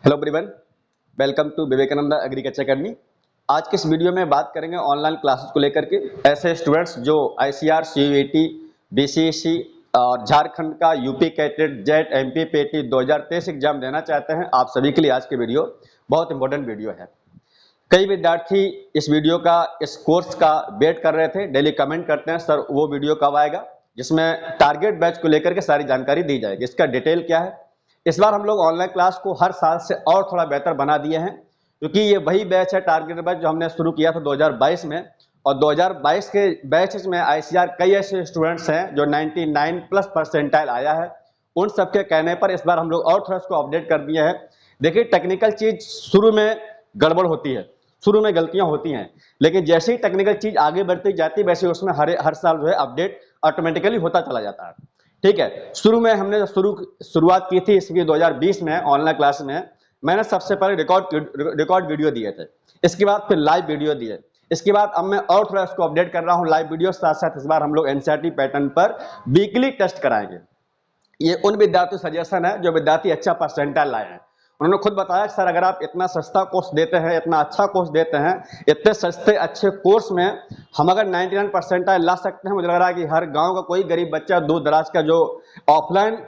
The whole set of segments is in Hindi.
Hello everyone, welcome to Vivekananda agriculture academy. आज के इस वीडियो में बात करेंगे ऑनलाइन क्लासेस को लेकर के। ऐसे स्टूडेंट्स जो आईसीआर, सीयूईटी, बीसीएसई और झारखंड का UP CATET, jet, MP PT 2023 exam देना चाहते हैं, आप सभी के लिए आज के वीडियो बहुत इंपॉर्टेंट वीडियो है। कई विद्यार्थी इस वीडियो का, इस कोर्स का वेट कर रहे थे, डेली कमेंट करते हैं सर वो वीडियो कब आएगा, जिसमें टारगेट बैच को लेकर के सारी जानकारी दी जाएगी। इसका डिटेल क्या है। इस बार हम लोग ऑनलाइन क्लास को हर साल से और थोड़ा बेहतर बना दिए हैं, क्योंकि ये वही बैच है टारगेट बैच जो हमने शुरू किया था 2022 में। और 2022 के बैचेस में आईसीआर कई ऐसे स्टूडेंट्स हैं जो 99 प्लस परसेंटाइल आया है। उन सबके कहने पर इस बार हम लोग और थोड़ा इसको अपडेट कर दिए हैं। देखिए, टेक्निकल चीज शुरू में गड़बड़ होती है, शुरू में गलतियां होती हैं, लेकिन जैसे ही टेक्निकल चीज आगे बढ़ती जाती है वैसे उसमें हर साल जो है अपडेट ऑटोमेटिकली होता चला जाता है। ठीक है, शुरू में हमने शुरुआत की थी इसकी 2020 में ऑनलाइन क्लास में। मैंने सबसे पहले रिकॉर्ड वीडियो दिए थे, इसके बाद फिर लाइव वीडियो दिए, इसके बाद अब मैं और थोड़ा इसको अपडेट कर रहा हूँ लाइव वीडियो साथ साथ। इस बार हम लोग एनसीईआरटी पैटर्न पर वीकली टेस्ट कराएंगे। ये उन विद्यार्थी सजेशन है जो विद्यार्थी अच्छा परसेंटाइल लाए हैं। उन्होंने खुद बताया कि सर अगर आप इतना सस्ता कोर्स देते हैं, इतना अच्छा कोर्स देते हैं, इतने सस्ते अच्छे कोर्स में हम अगर 99 परसेंटाइल ला सकते हैं, मुझे लग रहा है कि हर गांव का कोई गरीब बच्चा दूर दराज का जो ऑफलाइन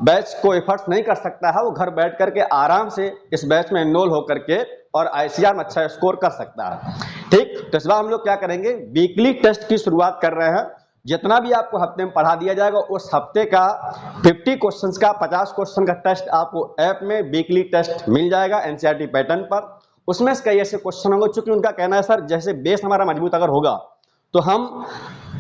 बैच को एफर्ट्स नहीं कर सकता है, वो घर बैठ करके आराम से इस बैच में एनरोल होकर के और आईसीआर में अच्छा स्कोर कर सकता है। ठीक, तो इस बार हम लोग क्या करेंगे, वीकली टेस्ट की शुरुआत कर रहे हैं। जितना भी आपको हफ्ते में पढ़ा दिया जाएगा उस हफ्ते का 50 क्वेश्चंस का 50 क्वेश्चन का टेस्ट आपको ऐप में वीकली टेस्ट मिल जाएगा एनसीईआरटी पैटर्न पर। उसमें से कई ऐसे क्वेश्चन होंगे, चूंकि उनका कहना है सर जैसे बेस हमारा मजबूत अगर होगा तो हम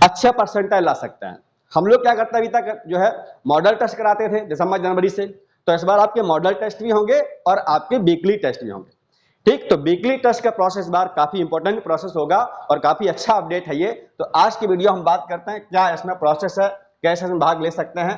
अच्छा परसेंटाइल ला सकते हैं। हम लोग क्या करते हैं, अभी तक जो है मॉडल टेस्ट कराते थे दिसंबर जनवरी से, तो इस बार आपके मॉडल टेस्ट भी होंगे और आपके वीकली टेस्ट भी होंगे। ठीक, तो वीकली टेस्ट का प्रोसेस बार काफी इंपॉर्टेंट प्रोसेस होगा और काफी अच्छा अपडेट है ये। तो आज की वीडियो हम बात करते हैं क्या इसमें प्रोसेस है, कैसे इसमें भाग ले सकते हैं।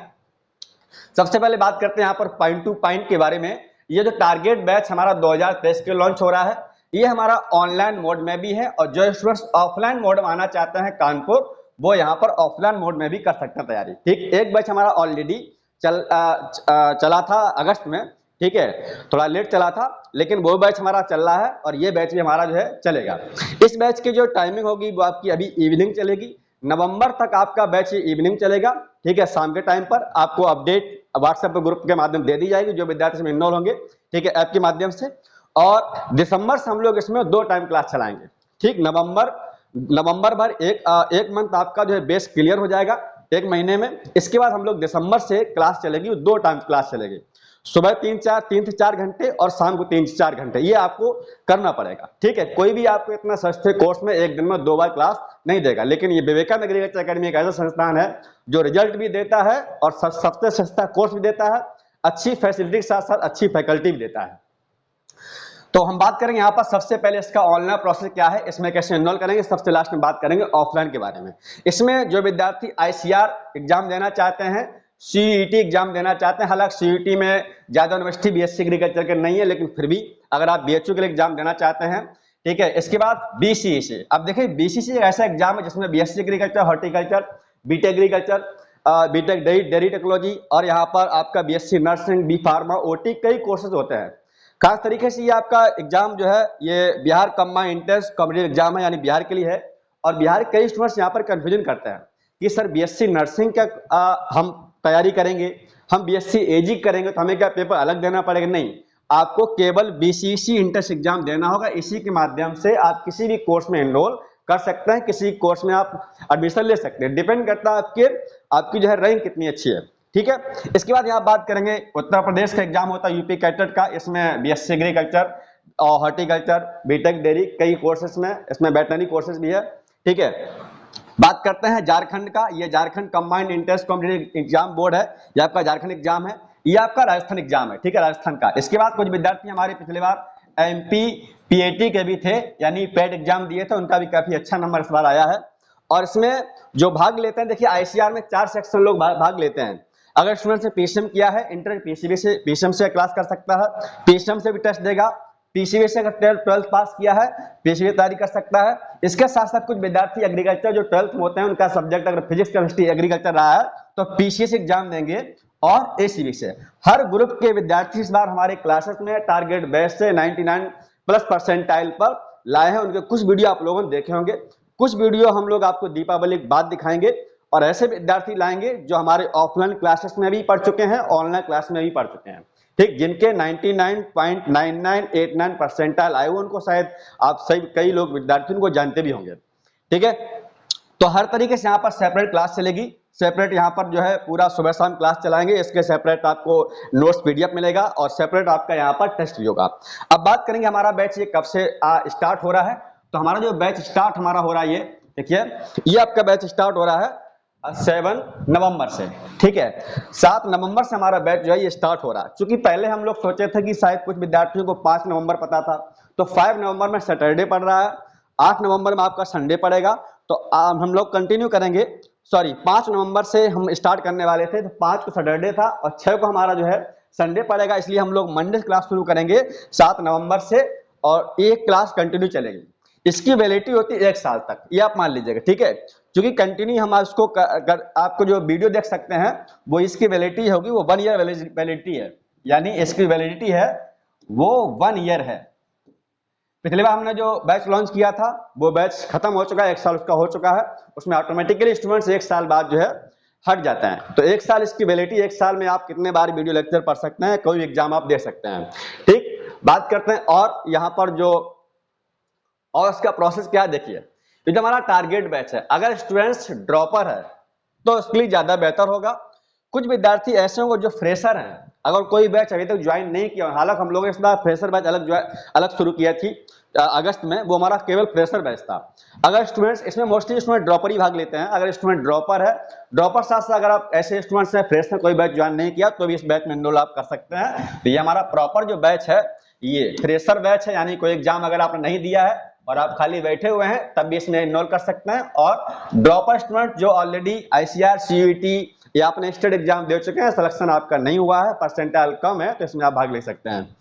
सबसे पहले बात करते हैं यहाँ पर पॉइंट टू पॉइंट के बारे में। ये जो टारगेट बैच हमारा 2023 के लॉन्च हो रहा है, ये हमारा ऑनलाइन मोड में भी है और जो स्टूडेंट्स ऑफलाइन मोड में आना चाहते हैं कानपुर, वो यहाँ पर ऑफलाइन मोड में भी कर सकते हैं तैयारी। ठीक, एक बैच हमारा ऑलरेडी चला था अगस्त में, ठीक है, थोड़ा लेट चला था, लेकिन वो बैच हमारा चल रहा है और ये बैच भी हमारा जो है चलेगा। इस बैच की जो टाइमिंग होगी वो आपकी अभी इवनिंग चलेगी। नवंबर तक आपका बैच इवनिंग चलेगा। ठीक है, शाम के टाइम पर आपको अपडेट व्हाट्सएप ग्रुप के माध्यम दे दी जाएगी जो विद्यार्थी इसमें इनरोल होंगे, ठीक है, ऐप के माध्यम से। और दिसंबर से हम लोग इसमें 2 टाइम क्लास चलाएंगे। ठीक, नवंबर भर एक मंथ आपका जो है बेस क्लियर हो जाएगा एक महीने में। इसके बाद हम लोग दिसंबर से क्लास चलेगी, 2 टाइम क्लास चलेगी, सुबह 3 से 4 घंटे और शाम को 3 से 4 घंटे। ये आपको करना पड़ेगा। ठीक है, कोई भी आपको इतना सस्ते कोर्स में एक दिन में 2 बार क्लास नहीं देगा, लेकिन ये विवेकानंद एग्रीकल्चर अकेडमी एक ऐसा संस्थान है जो रिजल्ट भी देता है और सबसे सस्ता कोर्स भी देता है, अच्छी फैसिलिटी के साथ साथ अच्छी फैकल्टी भी देता है। तो हम बात करेंगे यहाँ पर सबसे पहले इसका ऑनलाइन प्रोसेस क्या है, इसमें कैसे एनरोल करेंगे, सबसे लास्ट में बात करेंगे ऑफलाइन के बारे में। इसमें जो विद्यार्थी आईसीआर एग्जाम देना चाहते हैं, सीयूईटी एग्जाम देना चाहते हैं, हालांकि सीयूईटी में ज्यादा यूनिवर्सिटी बीएससी एग्रीकल्चर के नहीं है, लेकिन फिर भी अगर आप बीएचयू के लिए एग्जाम देना चाहते हैं, ठीक है। इसके बाद बीसीएसई। अब देखिए, बीसीएसई ऐसा एग्जाम है जिसमें BSc agriculture, horticulture, BTech agriculture, BTech dairy technology और यहाँ पर आपका BSc nursing, B pharma, OT, कई कोर्सेज होते हैं। खास तरीके से ये आपका एग्जाम जो है ये Bihar combined entrance competitive exam है, यानी बिहार के लिए है। और बिहार के कई स्टूडेंट्स यहाँ पर कंफ्यूजन करते हैं कि सर बीएससी नर्सिंग का हम तैयारी करेंगे, हम बीएससी एजी करेंगे तो हमें क्या पेपर अलग देना पड़ेगा? नहीं, आपको केवल बीसीसी एंट्रेंस एग्जाम देना होगा। इसी के माध्यम से आप किसी भी कोर्स में एनरोल कर सकते हैं, किसी कोर्स में आप एडमिशन ले सकते हैं। डिपेंड करता है आपकी जो है रैंक कितनी अच्छी है। ठीक है, इसके बाद यहाँ बात करेंगे उत्तर प्रदेश का एग्जाम होता है यूपी कैटेट का। इसमें बीएससी एग्रीकल्चर और हॉर्टिकल्चर, बीटेक डेयरी, कई कोर्सेज में, इसमें वेटनरी कोर्सेज भी है। ठीक है, बात करते हैं झारखंड का। ये Jharkhand combined entrance competitive exam board है, ये आपका झारखंड एग्जाम है। ये आपका राजस्थान एग्जाम है, ठीक है, राजस्थान का। इसके बाद कुछ विद्यार्थी हमारे पिछले बार एमपी पीएटी के भी थे, यानी पेट एग्जाम दिए थे, उनका भी काफी अच्छा नंबर इस बार आया है। और इसमें जो भाग लेते हैं, देखिए आईसीआर में 4 सेक्शन लोग भाग लेते हैं। अगर स्टूडेंट ने पीसीएम किया है, इंटर पीसीएम से क्लास कर सकता है, पीसीएम से भी टेस्ट देगा। पीसीबी से अगर 12th पास किया है, पीसीबी तैयारी कर सकता है। इसके साथ साथ कुछ विद्यार्थी एग्रीकल्चर जो 12th में होते हैं, उनका सब्जेक्ट अगर फिजिक्स, केमिस्ट्री, एग्रीकल्चर रहा है तो पीसीएस एग्जाम देंगे और एसीबी से। हर ग्रुप के विद्यार्थी इस बार हमारे क्लासेस में टारगेट बैच से 99 प्लस परसेंटाइल पर लाए हैं। उनके कुछ वीडियो आप लोगों ने देखे होंगे, कुछ वीडियो हम लोग आपको दीपावली के बाद दिखाएंगे, और ऐसे विद्यार्थी लाएंगे जो हमारे ऑफलाइन क्लासेस में भी पढ़ चुके हैं, ऑनलाइन क्लास में भी पढ़ चुके हैं, ठीक, जिनके 99.9989 परसेंटाइल आए हुए, उनको शायद आप सही कई लोग विद्यार्थियों को जानते भी होंगे, ठीक है। तो हर तरीके से यहाँ पर सेपरेट क्लास चलेगी, सेपरेट यहाँ पर जो है पूरा सुबह शाम क्लास चलाएंगे, इसके सेपरेट आपको नोट्स पीडीएफ मिलेगा और सेपरेट आपका यहाँ पर टेस्ट भी होगा। अब बात करेंगे हमारा बैच ये कब से स्टार्ट हो रहा है। तो हमारा जो बैच स्टार्ट हमारा हो रहा है, ये देखिए, ये आपका बैच स्टार्ट हो रहा है 7 नवंबर से, ठीक है। 7 नवंबर से हमारा बैच जो है ये स्टार्ट हो रहा है। क्योंकि पहले हम लोग सोचे थे कि शायद कुछ विद्यार्थियों को 5 नवंबर पता था, तो 5 नवंबर में सैटरडे पड़ रहा है, 8 नवंबर में आपका संडे पड़ेगा। तो हम लोग कंटिन्यू करेंगे, सॉरी 5 नवंबर से हम स्टार्ट करने वाले थे, तो 5 को सैटरडे था और 6 को हमारा जो है संडे पड़ेगा, इसलिए हम लोग मंडे क्लास शुरू करेंगे 7 नवंबर से, और एक क्लास कंटिन्यू चलेगी। इसकी वैलिडिटी होती है 1 साल तक, ये आप मान लीजिएगा, ठीक है। क्योंकि कंटिन्यू हम इसको आपको जो वीडियो देख सकते हैं वो इसकी वैलिडिटी होगी, वो 1 ईयर वैलिडिटी है, यानी इसकी वैलिडिटी है वो 1 ईयर है। पिछले बार हमने जो बैच लॉन्च किया था वो बैच खत्म हो चुका है, 1 साल उसका हो चुका है, उसमें ऑटोमेटिकली स्टूडेंट्स 1 साल बाद जो है हट जाते हैं। तो 1 साल इसकी वैलिडिटी, 1 साल में आप कितने बार वीडियो लेक्चर पढ़ सकते हैं, कोई एग्जाम आप दे सकते हैं, ठीक। बात करते हैं और यहाँ पर जो और इसका प्रोसेस क्या है, देखिए, ये जो हमारा टारगेट बैच है, अगर स्टूडेंट्स ड्रॉपर है तो उसके लिए ज्यादा बेहतर होगा। कुछ विद्यार्थी ऐसे होंगे जो फ्रेशर हैं, अगर कोई बैच अभी तक ज्वाइन नहीं किया, हालांकि हम लोगों ने इस बार फ्रेशर बैच अलग शुरू किया थी अगस्त में, वो हमारा केवल फ्रेशर बैच था। अगर स्टूडेंट्स इसमें मोस्टली स्टूडेंट ड्रॉपर ही भाग लेते हैं, अगर स्टूडेंट ड्रॉपर है, ड्रॉपर साथ साथ अगर आप ऐसे स्टूडेंट्स हैं फ्रेश में कोई बैच ज्वाइन नहीं किया, तो भी इस बैच में एनरोल आप कर सकते हैं। तो ये हमारा प्रॉपर जो बैच है ये फ्रेशर बैच है, यानी कोई एग्जाम अगर आपने नहीं दिया है और आप खाली बैठे हुए हैं तब भी इसमें एनरोल कर सकते हैं। और ड्रॉपर स्टूडेंट जो ऑलरेडी आईसीआर, सीयूईटी या अपने स्टेट एग्जाम दे चुके हैं, सिलेक्शन आपका नहीं हुआ है, परसेंटाइल कम है, तो इसमें आप भाग ले सकते हैं।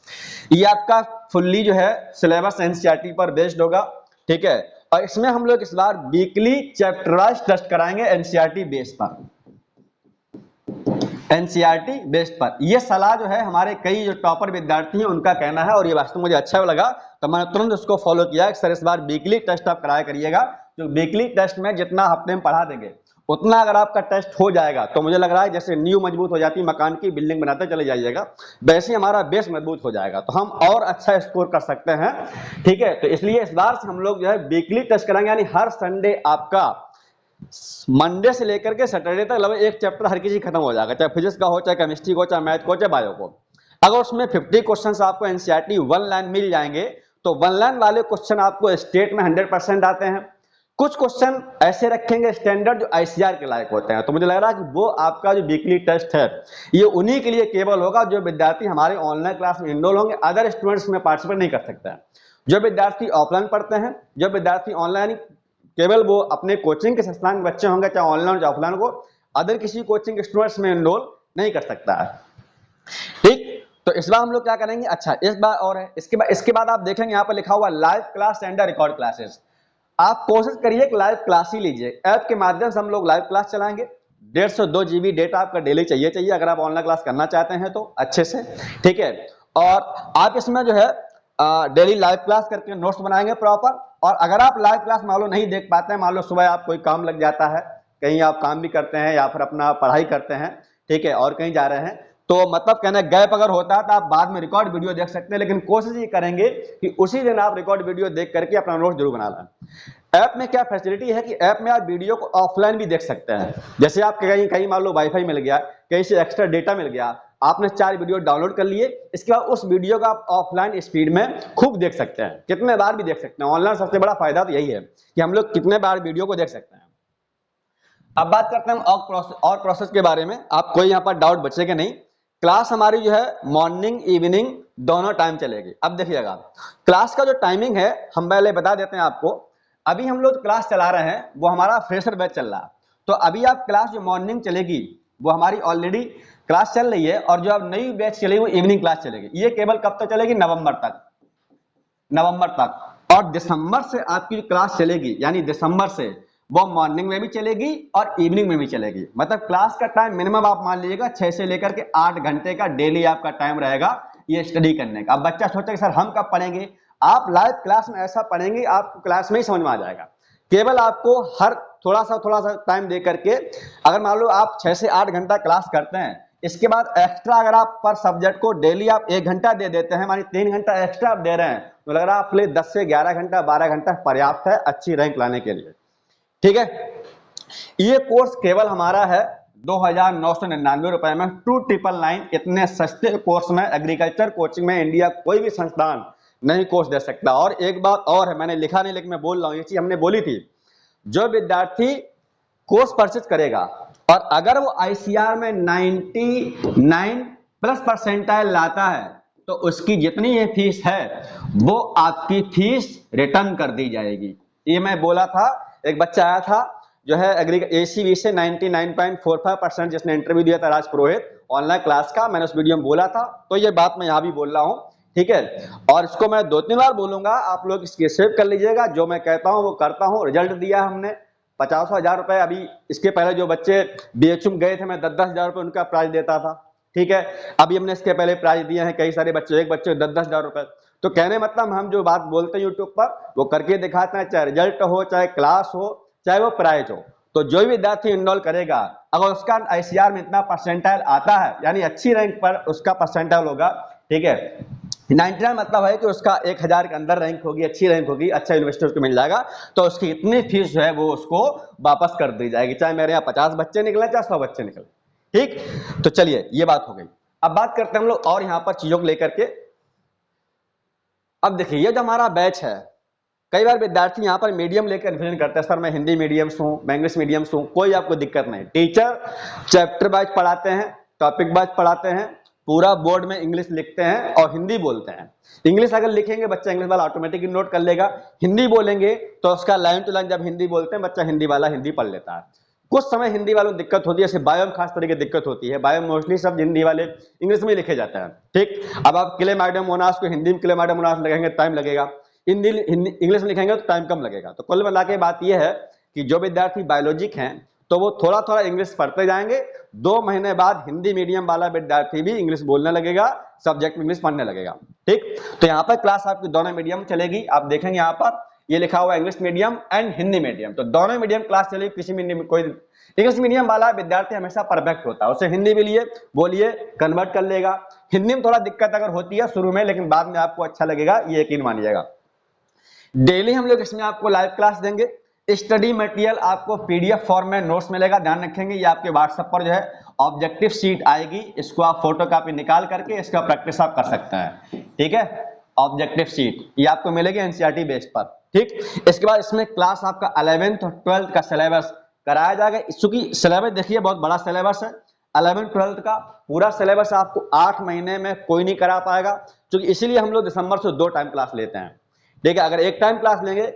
ये आपका फुल्ली जो है सिलेबस एनसीईआरटी पर बेस्ड होगा, ठीक है। और इसमें हम लोग इस बार वीकली चैप्टर वाइज टेस्ट कराएंगे एनसीईआरटी बेस पर, एनसीईआरटी बेस्ड पर। ये सलाह जो है हमारे कई जो टॉपर विद्यार्थी हैं उनका कहना है, और ये वास्तव में मुझे अच्छा लगा, तो मैंने तुरंत उसको फॉलो किया कि सर इस बार वीकली टेस्ट आप कराया करिएगा। जो वीकली टेस्ट में जितना हफ्ते में पढ़ा देंगे उतना अगर आपका टेस्ट हो जाएगा तो मुझे लग रहा है जैसे नींव मजबूत हो जाती है मकान की, बिल्डिंग बनाते चले जाइएगा, वैसे ही हमारा बेस मजबूत हो जाएगा, तो हम और अच्छा स्कोर कर सकते हैं, ठीक है। तो इसलिए इस बार से हम लोग जो है वीकली टेस्ट कराएंगे, यानी हर संडे आपका मंडे से लेकर के सैटरडे तक लगभग एक चैप्टर हर किसी खत्म हो जाएगा, चाहे फिजिक्स का हो, चाहे केमिस्ट्री को, चाहे मैथ को, चाहे बायो को। अगर उसमें 50 क्वेश्चंस आपको एनसीईआरटी 1 लाइन मिल जाएंगे तो 1 लाइन वाले क्वेश्चन आपको स्टेट में 100% आते हैं। कुछ क्वेश्चन ऐसे रखेंगे स्टैंडर्ड जो आईसीआर के लायक होते हैं। तो मुझे लग रहा है कि वो आपका जो वीकली टेस्ट है ये उन्हीं के लिए केवल होगा जो विद्यार्थी हमारे ऑनलाइन क्लास में एनरोल होंगे, अदर स्टूडेंट्स में पार्टिसिपेट नहीं कर सकते हैं। जो विद्यार्थी ऑफलाइन पढ़ते हैं, जो विद्यार्थी ऑनलाइन, केवल वो अपने कोचिंग के संस्थान के बच्चे होंगे, चाहे ऑनलाइन या ऑफलाइन को, अदर किसी कोचिंग के स्टूडेंट्स में एनरोल नहीं कर सकता है, ठीक। तो इस बार हम लोग क्या करेंगे, अच्छा इस बार और है, इसके बाद आप देखेंगे यहाँ पर लिखा हुआ live class and record classes. आप कोशिश करिए कि लाइव क्लास ही लीजिए, ऐप के माध्यम से हम लोग लाइव क्लास चलाएंगे। 150-2 GB डेटा आपका डेली चाहिए अगर आप ऑनलाइन क्लास करना चाहते हैं तो अच्छे से, ठीक है। और आप इसमें जो है डेली लाइव क्लास करके नोट्स बनाएंगे प्रॉपर। और अगर आप लाइव क्लास मान लो नहीं देख पाते हैं, मान लो सुबह आप कोई काम लग जाता है, कहीं आप काम भी करते हैं या फिर अपना पढ़ाई करते हैं, ठीक है, और कहीं जा रहे हैं, तो मतलब कहना गैप अगर होता है तो आप बाद में रिकॉर्ड वीडियो देख सकते हैं, लेकिन कोशिश ये करेंगे कि उसी दिन आप रिकॉर्ड वीडियो देख करके अपना नोट जरूर बना लें। ऐप में क्या फैसिलिटी है कि ऐप में आप वीडियो को ऑफलाइन भी देख सकते हैं। जैसे आप कहीं मान लो वाईफाई मिल गया, कहीं से एक्स्ट्रा डेटा मिल गया, आपने 4 वीडियो डाउनलोड कर लिए, इसके बाद उस वीडियो का आप ऑफलाइन स्पीड में खूब देख सकते हैं, कितने बार भी देख सकते हैं। ऑनलाइन सबसे बड़ा फायदा तो यही है कि हम लोग कितने बार वीडियो को देख सकते हैं। अब बात करते हैं और प्रोसेस के बारे में, आप कोई यहाँ पर डाउट बचेगा नहीं। क्लास हमारी जो है मॉर्निंग इवनिंग दोनों टाइम चलेगी। अब देखिएगा क्लास का जो टाइमिंग है हम पहले बता देते हैं आपको। अभी हम लोग क्लास चला रहे हैं वो हमारा फ्रेशर बैच चल रहा है, तो अभी आप क्लास जो मॉर्निंग चलेगी वो हमारी ऑलरेडी क्लास चल रही है, और जो अब नई बैच चलेगी वो इवनिंग क्लास चलेगी। ये केवल कब तक चलेगी, नवंबर तक। और दिसंबर से आपकी क्लास चलेगी, यानी दिसंबर से वो मॉर्निंग में भी चलेगी और इवनिंग में भी चलेगी। मतलब क्लास का टाइम मिनिमम आप मान लीजिएगा 6 से लेकर के 8 घंटे का डेली आपका टाइम रहेगा ये स्टडी करने का। अब बच्चा सोचेगा सर हम कब पढ़ेंगे, आप लाइव क्लास में ऐसा पढ़ेंगे आपको क्लास में ही समझ में आ जाएगा। केवल आपको हर थोड़ा सा टाइम दे करके, अगर मान लो आप 6 से 8 घंटा क्लास करते हैं, इसके बाद एक्स्ट्रा अगर आप पर सब्जेक्ट को डेली आप 1 घंटा दे देते हैं, मानी 3 घंटा एक्स्ट्रा आप दे रहे हैं, तो लग रहा है आपके लिए 10 से 11 घंटा 12 घंटा पर्याप्त है अच्छी रैंक लाने के लिए। ठीक है, ये कोर्स केवल हमारा है 2,999 रुपए में 2999। इतने सस्ते कोर्स में एग्रीकल्चर कोचिंग में इंडिया कोई भी संस्थान नहीं कोर्स दे सकता। और एक बात और है, मैंने लिखा नहीं लेकिन मैं बोल रहा हूं, ये चीज हमने बोली थी, जो विद्यार्थी कोर्स परचेज करेगा और अगर वो आईसीआर में 99 प्लस परसेंटाइल लाता है तो उसकी जितनी ये फीस है वो आपकी फीस रिटर्न कर दी जाएगी। ये मैं बोला था, एक बच्चा आया था जो है एसीबी से 99.45%, जिसने इंटरव्यू दिया था राज पुरोहित ऑनलाइन क्लास का, मैंने उस वीडियो में बोला था, तो ये बात मैं यहाँ भी बोल रहा हूँ। ठीक है, और इसको मैं 2-3 बार बोलूंगा, आप लोग इसके सेव कर लीजिएगा, जो मैं कहता हूँ वो करता हूँ। रिजल्ट दिया हमने 50,000 रुपए, अभी इसके पहले जो बच्चे बीएचयू गए थे मैं 10,000 रुपए उनका प्राइज देता था। ठीक है, अभी हमने इसके पहले प्राइज दिए हैं कई सारे बच्चों, एक बच्चे 10,000 रुपए। तो कहने मतलब हम जो बात बोलते हैं यूट्यूब पर वो करके दिखाते हैं, चाहे रिजल्ट हो, चाहे क्लास हो, चाहे वो प्राइज हो। तो जो भी विद्यार्थी इनरोल करेगा, अगर उसका आईसीआर में इतना परसेंटाइल आता है, यानी अच्छी रैंक पर उसका परसेंटाइल होगा, ठीक है, 99 मतलब है कि उसका 1000 के अंदर रैंक होगी, अच्छी रैंक होगी, अच्छा यूनिवर्सिटी उसको मिल जाएगा, तो उसकी इतनी फीस जो है वो उसको वापस कर दी जाएगी, चाहे मेरे यहाँ 50 बच्चे निकले चाहे 100 बच्चे निकले। ठीक, तो चलिए ये बात हो गई। अब बात करते हैं हम लोग और यहाँ पर चीजों को लेकर के। अब देखिए ये जो हमारा बैच है, कई बार विद्यार्थी यहाँ पर मीडियम लेकर कन्फ्यूजन करते हैं, सर मैं हिंदी मीडियम से हूँ, मैं इंग्लिश मीडियम से हूँ, कोई आपको दिक्कत नहीं। टीचर चैप्टर वाइज पढ़ाते हैं, टॉपिक वाइज पढ़ाते हैं, पूरा बोर्ड में इंग्लिश लिखते हैं और हिंदी बोलते हैं। इंग्लिश अगर लिखेंगे बच्चा इंग्लिश वाला ऑटोमेटिकली नोट कर लेगा, हिंदी बोलेंगे तो उसका लाइन टू लाइन जब हिंदी बोलते हैं बच्चा हिंदी वाला हिंदी पढ़ लेता है। कुछ समय हिंदी वालों को दिक्कत होती है, जैसे बायो में खास तरीके दिक्कत होती है, बायो मोस्टली सब हिंदी वाले इंग्लिश में लिखे जाता है। ठीक, अब आप क्लेमाइडोमोनास को हिंदी में क्लेमाइडोमोनास लिखेंगे टाइम लगेगा, इंग्लिश में लिखेंगे तो टाइम कम लगेगा। तो कुल मिला के बात यह है कि जो विद्यार्थी बायोलॉजिक हैं तो वो थोड़ा थोड़ा इंग्लिश पढ़ते जाएंगे, 2 महीने बाद हिंदी मीडियम वाला विद्यार्थी भी इंग्लिश बोलने लगेगा, सब्जेक्ट में इंग्लिश पढ़ने लगेगा। ठीक, तो यहाँ पर क्लास आपकी दोनों मीडियम चलेगी। आप देखेंगे यहाँ पर ये लिखा हुआ English medium and Hindi medium, तो दोनों मीडियम क्लास चलेगी। किसी मीडियम कोई इंग्लिश मीडियम वाला विद्यार्थी हमेशा परफेक्ट होता है, उसे हिंदी भी लिए बोलिए कन्वर्ट कर लेगा। हिंदी में थोड़ा दिक्कत अगर होती है शुरू में, लेकिन बाद में आपको अच्छा लगेगा, ये यकीन मानिएगा। डेली हम लोग इसमें आपको लाइव क्लास देंगे। स्टडी मटेरियल आपको पीडीएफ फॉर्म में नोट्स मिलेगा, ध्यान रखेंगे। ये आपके व्हाट्सएप पर जो है ऑब्जेक्टिव शीट आएगी, इसको आप फोटो कॉपी निकाल करके इसका प्रैक्टिस आप कर सकते हैं। ठीक है, ऑब्जेक्टिव शीट ये आपको मिलेगी एनसीईआरटी बेस पर। ठीक, इसके बाद इसमें क्लास आपका 11th और 12th का सिलेबस कराया जाएगा। चूंकि सिलेबस देखिए बहुत बड़ा सिलेबस है, 11th 12th का पूरा सिलेबस आपको 8 महीने में कोई नहीं करा पाएगा, क्योंकि इसीलिए हम लोग दिसंबर से 2 टाइम क्लास लेते हैं। ठीक है, अगर एक टाइम क्लास लेंगे,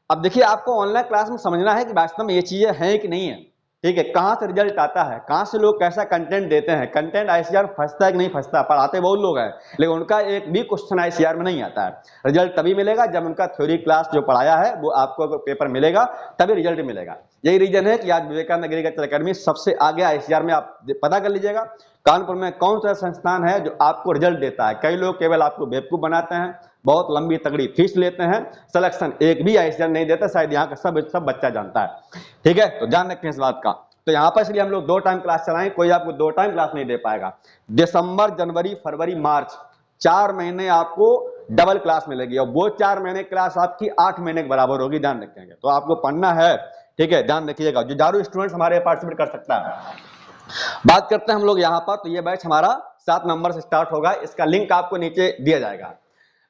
अब देखिए आपको ऑनलाइन क्लास में समझना है कि वास्तव में ये चीजें हैं कि नहीं है। ठीक है, कहां से रिजल्ट आता है, कहां से लोग कैसा कंटेंट देते हैं, कंटेंट आईसीआर फंसता है कि नहीं फंसता, पढ़ाते बहुत लोग हैं लेकिन उनका एक भी क्वेश्चन आईसीआर में नहीं आता है। रिजल्ट तभी मिलेगा जब उनका थ्योरी क्लास जो पढ़ाया है वो आपको पेपर मिलेगा, तभी रिजल्ट मिलेगा। यही रीजन है कि आज विवेकानंद एग्रीकल्चर अकेडमी सबसे आगे आईसीआर में। आप पता कर लीजिएगा कानपुर में कौन सा संस्थान है जो आपको रिजल्ट देता है। कई लोग केवल आपको बेवकूफ बनाते हैं, बहुत लंबी तगड़ी फीस लेते हैं, सिलेक्शन एक भी आईसीआर नहीं देता, शायद यहाँ का सब बच्चा जानता है। ठीक है, तो ध्यान रखें इस बात का। तो यहाँ पर इसलिए हम लोग 2 टाइम क्लास चलाएं, कोई आपको 2 टाइम क्लास नहीं दे पाएगा। दिसंबर, जनवरी, फरवरी, मार्च 4 महीने आपको डबल क्लास मिलेगी और वो 4 महीने क्लास आपकी 8 महीने के बराबर होगी, ध्यान रखेंगे। तो आपको पढ़ना है, ठीक है, ध्यान रखिएगा। जो जारू स्टूडेंट्स हमारे पार्टिसिपेट कर सकता है। बात करते हैं हम लोग यहाँ पर, तो ये बैच हमारा 7 नंबर से स्टार्ट होगा, इसका लिंक आपको नीचे दिया जाएगा।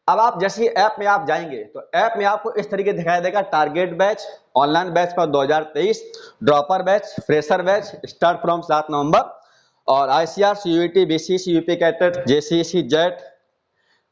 अब आप जैसे ऐप में आप जाएंगे तो ऐप में आपको इस तरीके दिखाई देगा, टारगेट बैच, ऑनलाइन बैच पर 2023, dropper batch, fresher batch, start from 7 November, और ICR, CUET, BCSC, UP CATET, JCSC, JET,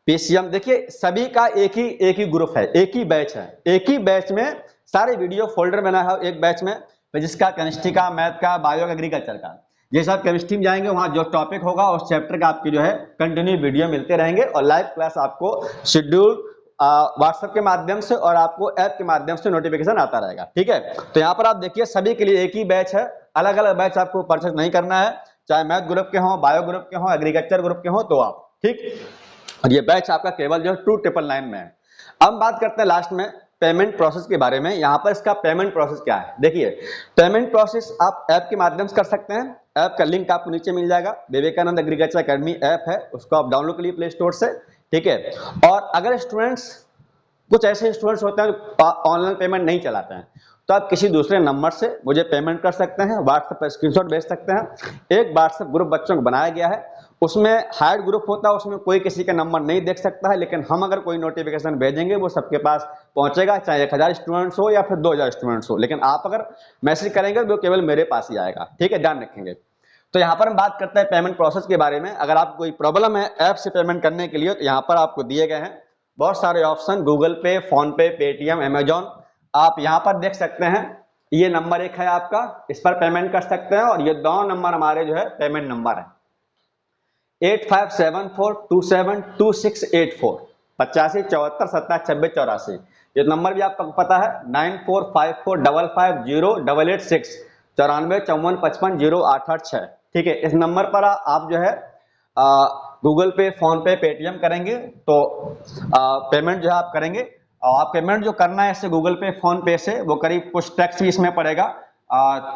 PCM. देखिए सभी का एक ही ग्रुप है, एक ही बैच है, एक ही बैच में सारे वीडियो फोल्डर बना है एक बैच में, फिजिक्स का, केमिस्ट्री का, मैथ का, बायो, एग्रीकल्चर का। जैसे आप केमिस्ट्री में जाएंगे वहां जो टॉपिक होगा उस चैप्टर का आपकी जो है कंटिन्यू वीडियो मिलते रहेंगे और लाइव क्लास आपको शेड्यूल व्हाट्सएप के माध्यम से और आपको ऐप के माध्यम से नोटिफिकेशन आता रहेगा। ठीक है, तो यहाँ पर आप देखिए सभी के लिए एक ही बैच है, अलग अलग बैच आपको परचेज नहीं करना है, चाहे मैथ ग्रुप के हों, बायो ग्रुप के हों, एग्रीकल्चर ग्रुप के हों, तो आप ठीक। और ये बैच आपका केवल जो है 2999 में है। अब बात करते हैं लास्ट में पेमेंट प्रोसेस के बारे में। यहाँ पर इसका पेमेंट प्रोसेस क्या है, देखिए पेमेंट प्रोसेस आप ऐप के माध्यम से कर सकते हैं। ऐप का लिंक आपको नीचे मिल जाएगा, विवेकानंद एग्रीकल्चर अकेडमी ऐप है, उसको आप डाउनलोड कर लिए प्ले स्टोर से। ठीक है, और अगर स्टूडेंट्स, कुछ ऐसे स्टूडेंट्स होते हैं जो ऑनलाइन पेमेंट नहीं चलाते हैं, तो आप किसी दूसरे नंबर से मुझे पेमेंट कर सकते हैं, व्हाट्सएप पर स्क्रीनशॉट भेज सकते हैं। एक व्हाट्सएप ग्रुप बच्चों को बनाया गया है, उसमें हाइड ग्रुप होता है, उसमें कोई किसी का नंबर नहीं देख सकता है, लेकिन हम अगर कोई नोटिफिकेशन भेजेंगे वो सबके पास पहुंचेगा, चाहे 1000 स्टूडेंट्स हो या फिर 2000 स्टूडेंट्स हो, लेकिन आप अगर मैसेज करेंगे तो केवल मेरे पास ही आएगा। ठीक है, ध्यान रखेंगे। तो यहाँ पर हम बात करते हैं पेमेंट प्रोसेस के बारे में। अगर आपको कोई प्रॉब्लम है ऐप से पेमेंट करने के लिए, तो यहाँ पर आपको दिए गए हैं बहुत सारे ऑप्शन, गूगल पे, फोन पे, पेटीएम, अमेजॉन, आप यहाँ पर देख सकते हैं। ये नंबर एक है आपका, इस पर पेमेंट कर सकते हैं, और ये दोनों नंबर हमारे जो है पेमेंट नंबर है 8574272684 8574272684। ये नंबर भी आपको पता है 9454550886 9454550886। ठीक है, इस नंबर पर आप जो है गूगल पे, फोन पे, पेटीएम करेंगे तो पेमेंट जो है आप करेंगे, और आप पेमेंट जो करना है इससे गूगल पे, फोन पे से, वो करीब कुछ टैक्स भी इसमें पड़ेगा,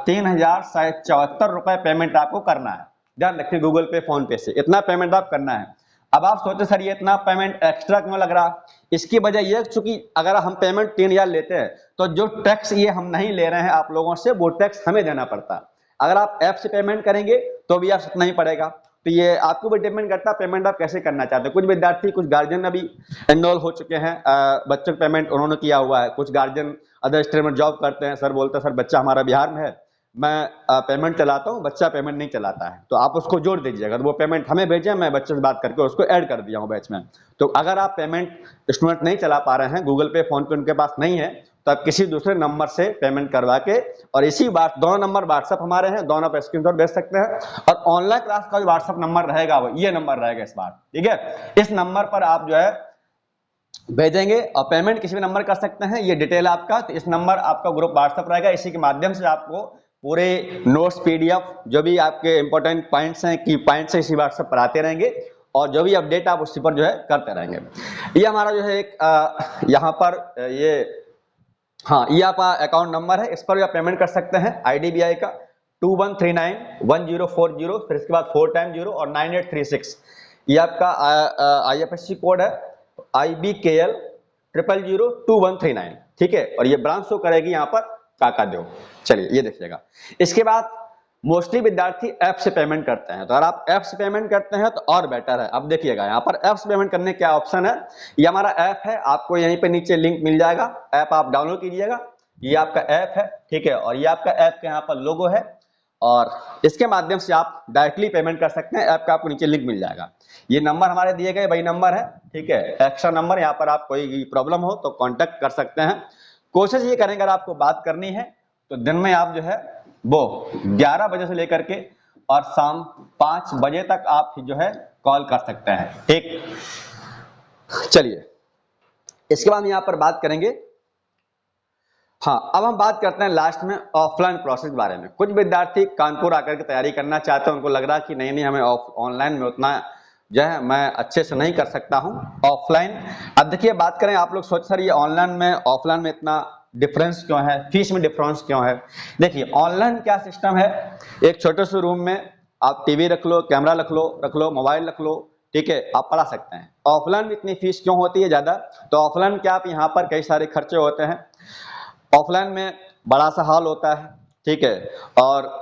3074 रुपए पेमेंट आपको करना है। ध्यान रखिए, गूगल पे, फोन पे से इतना पेमेंट आप करना है। अब आप सोचे सर ये इतना पेमेंट एक्स्ट्रा क्यों लग रहा, इसकी वजह यह चूंकि अगर हम पेमेंट 3000 लेते हैं तो जो टैक्स ये हम नहीं ले रहे हैं आप लोगों से, वो टैक्स हमें देना पड़ता है। अगर आप ऐप से पेमेंट करेंगे तो भी आप नहीं पड़ेगा। तो ये आपको भी डिपेंड करता है पेमेंट आप कैसे करना चाहते हैं। कुछ विद्यार्थी, कुछ गार्जियन अभी एनरोल हो चुके हैं, बच्चों का पेमेंट उन्होंने किया हुआ है। कुछ गार्जियन अदर स्टेट में जॉब करते हैं, सर बोलते हैं सर बच्चा हमारा बिहार में है, मैं पेमेंट चलाता हूं, बच्चा पेमेंट नहीं चलाता है, तो आप उसको जोड़ दीजिएगा, तो वो पेमेंट हमें भेजें, मैं बच्चे से बात करके उसको ऐड कर दिया हूं बैच में। तो अगर आप पेमेंट स्टूडेंट नहीं चला पा रहे हैं, गूगल पे, फोन पे उनके पास नहीं है, तो आप किसी दूसरे नंबर से पेमेंट करवा के, और इसी बात, दोनों नंबर व्हाट्सएप हमारे हैं, दोनों पे स्क्रीनशॉट भेज सकते हैं। और ऑनलाइन क्लास का जो व्हाट्सएप नंबर रहेगा वो ये नंबर रहेगा इस बार। ठीक है, इस नंबर पर आप जो है भेजेंगे और पेमेंट किसी भी नंबर कर सकते हैं, ये डिटेल आपका। तो इस नंबर आपका ग्रुप व्हाट्सएप रहेगा, इसी के माध्यम से आपको पूरे नोट्स, पीडीएफ, जो भी आपके इंपॉर्टेंट पॉइंट्स हैं, की पॉइंट्स हैं, इसी व्हाट्सएप पर आते रहेंगे, और जो भी अपडेट आप उसी पर जो है करते रहेंगे। ये हमारा जो है एक यहाँ पर ये, हाँ, ये आपका अकाउंट नंबर है, इस पर भी आप पेमेंट कर सकते हैं। IDBI का 21391040, फिर इसके बाद 4 टाइम 0 और 9836, ये आपका IFSC कोड है, IBKL 0002139। ठीक है, और ये ब्रांच शो करेगी यहाँ पर काकादेव। चलिए ये देखिएगा। इसके बाद मोस्टली विद्यार्थी ऐप से पेमेंट करते हैं, तो अगर आप ऐप से पेमेंट करते हैं तो और बेटर है। अब देखिएगा यहाँ पर ऐप से पेमेंट करने क्या ऑप्शन है, ये हमारा ऐप है, आपको यहीं पे नीचे लिंक मिल जाएगा, ऐप आप डाउनलोड कीजिएगा, ये आपका ऐप है। ठीक है, और ये आपका ऐप का यहाँ पर लोगो है, और इसके माध्यम से आप डायरेक्टली पेमेंट कर सकते हैं। ऐप का आपको नीचे लिंक मिल जाएगा, ये नंबर हमारे दिए गए वही नंबर है। ठीक है, एक्स्ट्रा नंबर, यहाँ पर आप कोई प्रॉब्लम हो तो कांटेक्ट कर सकते हैं। कोशिश ये करेंगे अगर आपको बात करनी है तो दिन में आप जो है वो 11 बजे से लेकर के और शाम 5 बजे तक आप जो है कॉल कर सकते हैं। ठीक, चलिए इसके बाद यहाँ पर बात करेंगे, हाँ, अब हम बात करते हैं लास्ट में ऑफलाइन प्रोसेस के बारे में। कुछ विद्यार्थी कानपुर आकर के तैयारी करना चाहते हैं, उनको लग रहा है कि नहीं हमें ऑनलाइन में उतना जो है मैं अच्छे से नहीं कर सकता हूं ऑफलाइन। अब देखिए बात करें, आप लोग सोच सर ये ऑनलाइन में ऑफलाइन में इतना डिफरेंस क्यों है, फीस में डिफरेंस क्यों है। देखिए ऑनलाइन क्या सिस्टम है, एक छोटे से रूम में आप टीवी रख लो, कैमरा रख लो, मोबाइल रख लो, ठीक है, आप पढ़ा सकते हैं। ऑफलाइन में इतनी फीस क्यों होती है ज्यादा, तो ऑफलाइन क्या आप यहाँ पर कई सारे खर्चे होते हैं। ऑफलाइन में बड़ा सा हॉल होता है, ठीक है, और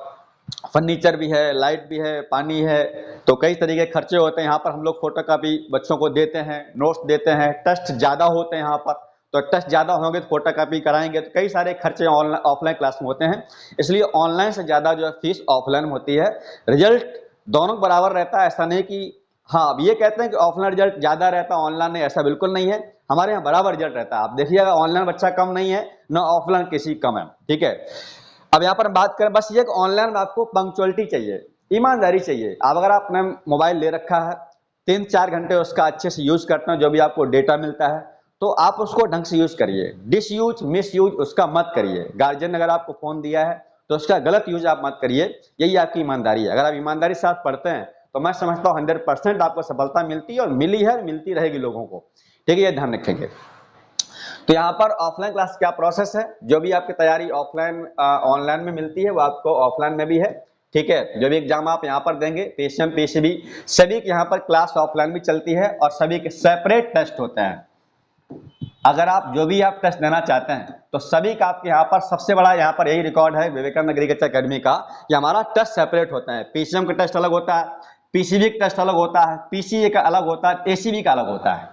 फर्नीचर भी है, लाइट भी है, पानी है, तो कई तरीके के खर्चे होते हैं। यहाँ पर हम लोग फोटोकॉपी बच्चों को देते हैं, नोट्स देते हैं, टेस्ट ज्यादा होते हैं यहाँ पर, तो टेस्ट ज्यादा होंगे तो फोटोकॉपी कराएंगे, तो कई सारे खर्चे ऑनलाइन ऑफलाइन क्लास में होते हैं। इसलिए ऑनलाइन से ज्यादा जो है फीस ऑफलाइन में होती है। रिजल्ट दोनों बराबर रहता है, ऐसा नहीं कि हाँ अब ये कहते हैं कि ऑफलाइन रिजल्ट ज्यादा रहता है ऑनलाइन नहीं, ऐसा बिल्कुल नहीं है। हमारे यहाँ बराबर रिजल्ट रहता है। आप देखिएगा ऑनलाइन बच्चा कम नहीं है ना ऑफलाइन किसी कम है, ठीक है। अब यहाँ पर बात करें बस ये कि ऑनलाइन में आपको पंक्चुअलिटी चाहिए, ईमानदारी चाहिए। अब अगर आपने मोबाइल ले रखा है 3-4 घंटे उसका अच्छे से यूज करते हैं, जो भी आपको डेटा मिलता है, तो आप उसको ढंग से यूज करिए, डिस यूज मिस यूज उसका मत करिए। गार्जियन ने अगर आपको फोन दिया है तो उसका गलत यूज आप मत करिए, यही आपकी ईमानदारी है। अगर आप ईमानदारी से साथ पढ़ते हैं तो मैं समझता हूँ 100% आपको सफलता मिलती है और मिली है, मिलती रहेगी लोगों को, ठीक है, ये ध्यान रखेंगे। तो यहाँ पर ऑफलाइन क्लास क्या प्रोसेस है, जो भी आपकी तैयारी ऑफलाइन ऑनलाइन में मिलती है वो आपको ऑफलाइन में भी है, ठीक है। जो भी एग्जाम आप यहाँ पर देंगे पीसीएम पीसीबी सभी के यहाँ पर क्लास ऑफलाइन भी चलती है और सभी के सेपरेट टेस्ट होते हैं। अगर आप जो भी आप टेस्ट देना चाहते हैं तो सभी का आपके यहाँ पर सबसे बड़ा यहाँ पर यही रिकॉर्ड है विवेकानंद एग्रीकल्चर अकेडमी का कि हमारा टेस्ट सेपरेट होता है। पीसीएम का टेस्ट अलग होता है, पीसीबी का टेस्ट अलग होता है, पीसीए का अलग होता है, एसीबी का अलग होता है।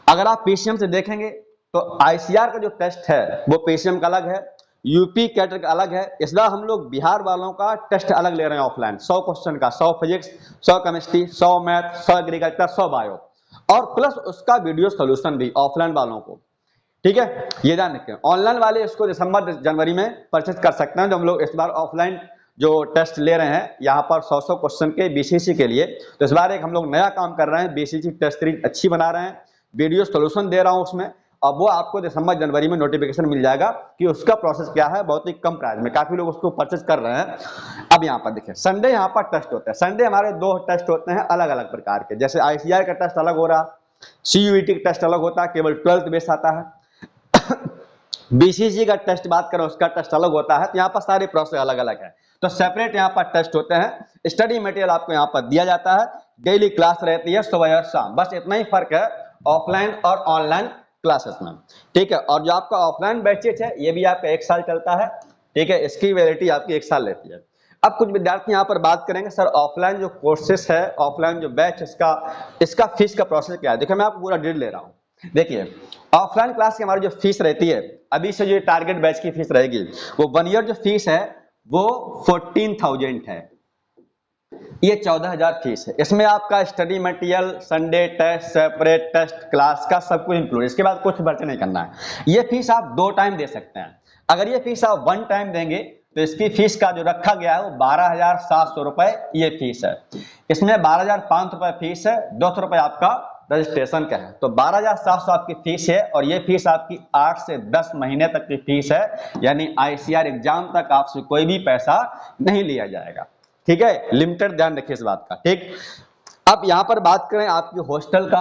अगर आप पीसीएम से देखेंगे तो आईसीआर का जो टेस्ट है वो पीसीएम का अलग है, यूपी कैटर का अलग है। इस बार हम लोग बिहार वालों का टेस्ट अलग ले रहे हैं ऑफलाइन, 100 क्वेश्चन का, 100 physics, 100 chemistry, 100 math, 100 agriculture, 100 bio और प्लस उसका वीडियो सोल्यूशन भी ऑफलाइन वालों को, ठीक है, ये ध्यान रखें। ऑनलाइन वाले इसको दिसंबर जनवरी में परचेज कर सकते हैं। जो हम लोग इस बार ऑफलाइन जो टेस्ट ले रहे हैं यहाँ पर 100 क्वेश्चन के बीसीसी के लिए, तो इस बार एक हम लोग नया काम कर रहे हैं, बीसीसी टेस्ट सीरीज अच्छी बना रहे हैं, वीडियो सोल्यूशन दे रहा हूँ उसमें, अब वो आपको दिसंबर जनवरी में नोटिफिकेशन मिल जाएगा कि उसका प्रोसेस क्या है, बहुत ही कम प्राइस में काफी लोग उसको परचेज कर रहे हैं। अब यहाँ पर देखिए संडे यहाँ पर टेस्ट होता है, संडे हमारे 2 टेस्ट होते हैं अलग अलग प्रकार के, जैसे आईसीआर का टेस्ट अलग हो रहा, सीयूईटी का टेस्ट अलग होता है, केवल 12th बेस आता है, बीसीसी का टेस्ट बात करें उसका टेस्ट अलग होता है। तो यहाँ पर सारे प्रोसेस अलग अलग है, तो सेपरेट यहाँ पर टेस्ट होते हैं। स्टडी मटेरियल आपको यहाँ पर दिया जाता है, डेली क्लास रहती है सुबह और शाम, बस इतना ही फर्क है ऑफलाइन और ऑनलाइन क्लासेस में, ठीक है। और जो आपका ऑफलाइन बैचेज है ये भी आपका 1 साल चलता है, ठीक है, इसकी वैलिडिटी आपकी 1 साल रहती है। अब कुछ विद्यार्थी यहाँ पर बात करेंगे सर ऑफलाइन जो कोर्सेस है, ऑफलाइन जो बैच इसका फीस का प्रोसेस क्या है। देखिए मैं आपको पूरा डिटेल ले रहा हूँ। देखिए ऑफलाइन क्लास की हमारी जो फीस रहती है, अभी से जो टारगेट बैच की फीस रहेगी वो 1 ईयर जो फीस है वो 14,000 है, ये 14,000 फीस है। इसमें आपका study material, Sunday test, separate test, class का सब कुछ इंक्लूड, इसके बाद कुछ खर्च नहीं करना है। ये फीस आप 2 टाइम दे सकते हैं। अगर ये फीस आप 1 टाइम देंगे तो इसकी फीस का जो रखा गया है वो 12,700 रुपए ये फीस है। इसमें 12,500 रुपए फीस है, 200 रुपए आपका रजिस्ट्रेशन का है, तो 12,700 आपकी फीस है। और ये फीस आपकी 8 से 10 महीने तक की फीस है, यानी आईसीआर एग्जाम तक आपसे कोई भी पैसा नहीं लिया जाएगा, ठीक है, लिमिटेड, ध्यान रखिए इस बात का, ठीक। अब यहाँ पर बात करें आपके हॉस्टल का।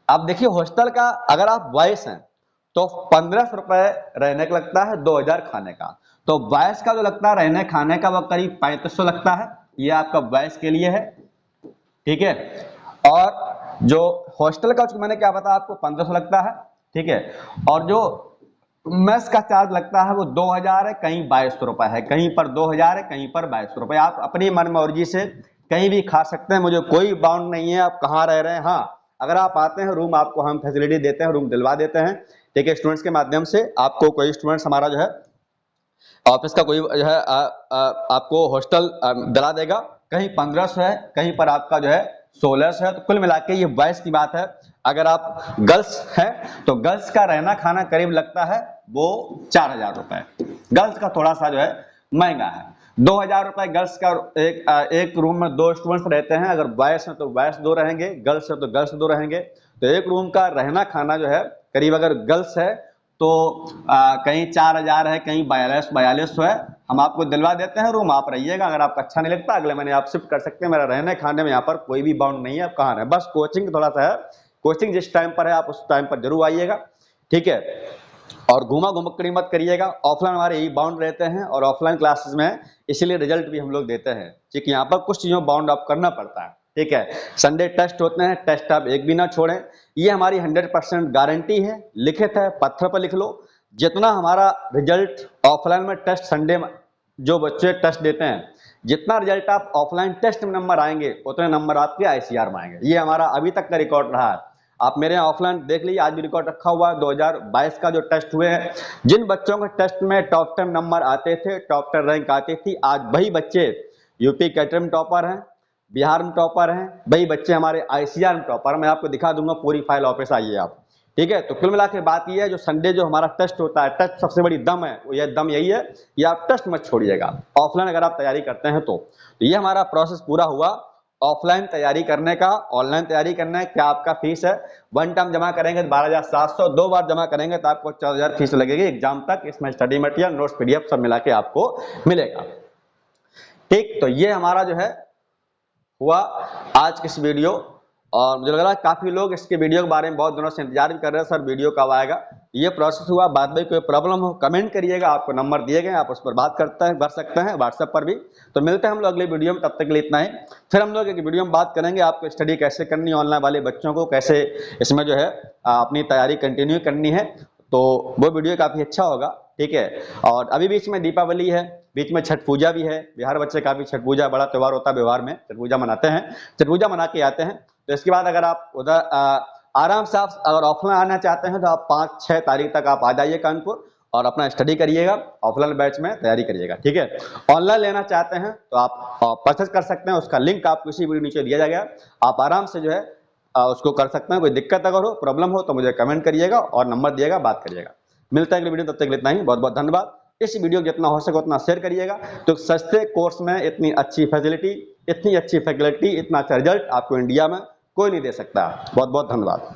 अब देखिए हॉस्टल का अगर आप बॉयज हैं तो 1500 रुपए रहने का लगता है, 2,000 खाने का। तो बॉयज का जो लगता है रहने खाने का वो करीब 3500 लगता है, ये आपका बॉयज के लिए है, ठीक है। और जो हॉस्टल का मैंने क्या बताया आपको 1500 लगता है, ठीक है। और जो मेस का चार्ज लगता है वो 2,000 है, कहीं 2,200 रुपए है, कहीं पर 2,000 है, कहीं पर 2,200 रुपए। आप अपनी मनमर्जी से कहीं भी खा सकते हैं, मुझे कोई बाउंड नहीं है आप कहाँ रह रहे हैं। हाँ अगर आप आते हैं रूम आपको हम फैसिलिटी देते हैं, रूम दिलवा देते हैं, ठीक है, स्टूडेंट्स के माध्यम से। आपको कोई स्टूडेंट्स हमारा जो है ऑफिस का कोई जो है आपको हॉस्टल दिला देगा, कहीं 1500 है, कहीं पर आपका जो है 1600 है। तो कुल मिला के ये 22 की बात है। अगर आप गर्ल्स हैं तो गर्ल्स का रहना खाना करीब लगता है वो 4,000 रुपए, गर्ल्स का थोड़ा सा जो है महंगा है। 2,000 रुपए गर्ल्स का, एक रूम में 2 स्टूडेंट्स रहते हैं, अगर बॉयज हैं तो बॉयज 2 रहेंगे, गर्ल्स है तो गर्ल्स 2 रहेंगे। तो एक रूम का रहना खाना जो है करीब, अगर गर्ल्स है तो कहीं 4,000 है, कहीं 4200 है, हम आपको दिलवा देते हैं रूम, आप रहिएगा। अगर आपको अच्छा नहीं लगता अगले महीने आप शिफ्ट कर सकते हैं। मेरा रहने खाने में यहाँ पर कोई भी बाउंड नहीं है, आप कहाँ रहे, बस कोचिंग थोड़ा सा है, कोचिंग जिस टाइम पर है आप उस टाइम पर जरूर आइएगा, ठीक है। और घुमा घुमक्कड़ी मत करिएगा। ऑफलाइन हमारे यही बाउंड रहते हैं और ऑफलाइन क्लासेस में इसीलिए रिजल्ट भी हम लोग देते हैं, ठीक है। यहाँ पर कुछ चीजों बाउंड अप करना पड़ता है, ठीक है। संडे टेस्ट होते हैं, टेस्ट आप एक भी ना छोड़ें, ये हमारी 100% गारंटी है, लिखित है, पत्थर पर लिख लो। जितना हमारा रिजल्ट ऑफलाइन में टेस्ट संडे जो बच्चे टेस्ट देते हैं, जितना रिजल्ट आप ऑफलाइन टेस्ट में नंबर आएंगे उतने नंबर आपके आईसीआर में आएंगे। ये हमारा अभी तक का रिकॉर्ड रहा है। आप मेरे यहाँ ऑफलाइन देख लीजिए, आज भी रिकॉर्ड रखा हुआ है 2022 का जो टेस्ट हुए हैं, जिन बच्चों के टेस्ट में टॉप 10 नंबर आते थे, टॉप 10 रैंक आती थी, आज वही बच्चे यूपी कैटर में टॉपर हैं, बिहार में टॉपर हैं, वही बच्चे हमारे आईसीआर में टॉपर। मैं आपको दिखा दूंगा, पूरी फाइल ऑफिस आइए आप, ठीक है। तो कुल मिला के बात ये है, जो संडे जो हमारा टेस्ट होता है, टेस्ट सबसे बड़ी दम है, वो ये दम यही है कि आप टेस्ट मत छोड़िएगा ऑफलाइन अगर आप तैयारी करते हैं तो। ये हमारा प्रोसेस पूरा हुआ ऑफलाइन तैयारी करने का, ऑनलाइन तैयारी करना है, क्या आपका फीस है। वन टाइम जमा करेंगे तो 12,700, 2 बार जमा करेंगे तो आपको 14,000 फीस लगेगी एग्जाम तक। इसमें स्टडी मटेरियल, नोट्स, पीडीएफ सब मिला के आपको मिलेगा। ठीक, तो ये हमारा जो है हुआ आज की इस वीडियो। और मुझे लग रहा है काफी लोग इसके वीडियो के बारे में बहुत दिनों से इंतजार भी कर रहे हैं, सर वीडियो कब आएगा। ये प्रोसेस हुआ, बाद में कोई प्रॉब्लम हो कमेंट करिएगा, आपको नंबर दिए गए, आप उस पर बात कर सकते हैं व्हाट्सएप पर भी। तो मिलते हैं हम लोग अगली वीडियो में, तब तक के लिए इतना ही। फिर हम लोग एक वीडियो में बात करेंगे आपको स्टडी कैसे करनी है, ऑनलाइन वाले बच्चों को कैसे इसमें जो है अपनी तैयारी कंटिन्यू करनी है। तो वो वीडियो काफी अच्छा होगा, ठीक है। और अभी बीच में दीपावली है, बीच में छठ पूजा भी है। बिहार बच्चे का भी छठ पूजा बड़ा त्योहार होता है, बिहार में छठ पूजा मनाते हैं, छठ पूजा मना के आते हैं। तो इसके बाद अगर आप उधर आराम से आप अगर ऑफलाइन आना चाहते हैं तो आप 5-6 तारीख तक आप आ जाइए कानपुर और अपना स्टडी करिएगा, ऑफलाइन बैच में तैयारी करिएगा, ठीक है। ऑनलाइन लेना चाहते हैं तो आप परचेस कर सकते हैं, उसका लिंक आपको इसी वीडियो नीचे दिया जाएगा, आप आराम से जो है उसको कर सकते हैं। कोई दिक्कत अगर हो, प्रॉब्लम हो तो मुझे कमेंट करिएगा और नंबर दिएगा, बात करिएगा। मिलता है अगली वीडियो, तब तक इतना ही। बहुत बहुत धन्यवाद। इस वीडियो को जितना हो सके उतना शेयर करिएगा। तो सस्ते कोर्स में इतनी अच्छी फैसिलिटी, इतनी अच्छी फैकल्टी, इतना अच्छा रिजल्ट आपको इंडिया में कोई नहीं दे सकता। बहुत बहुत धन्यवाद।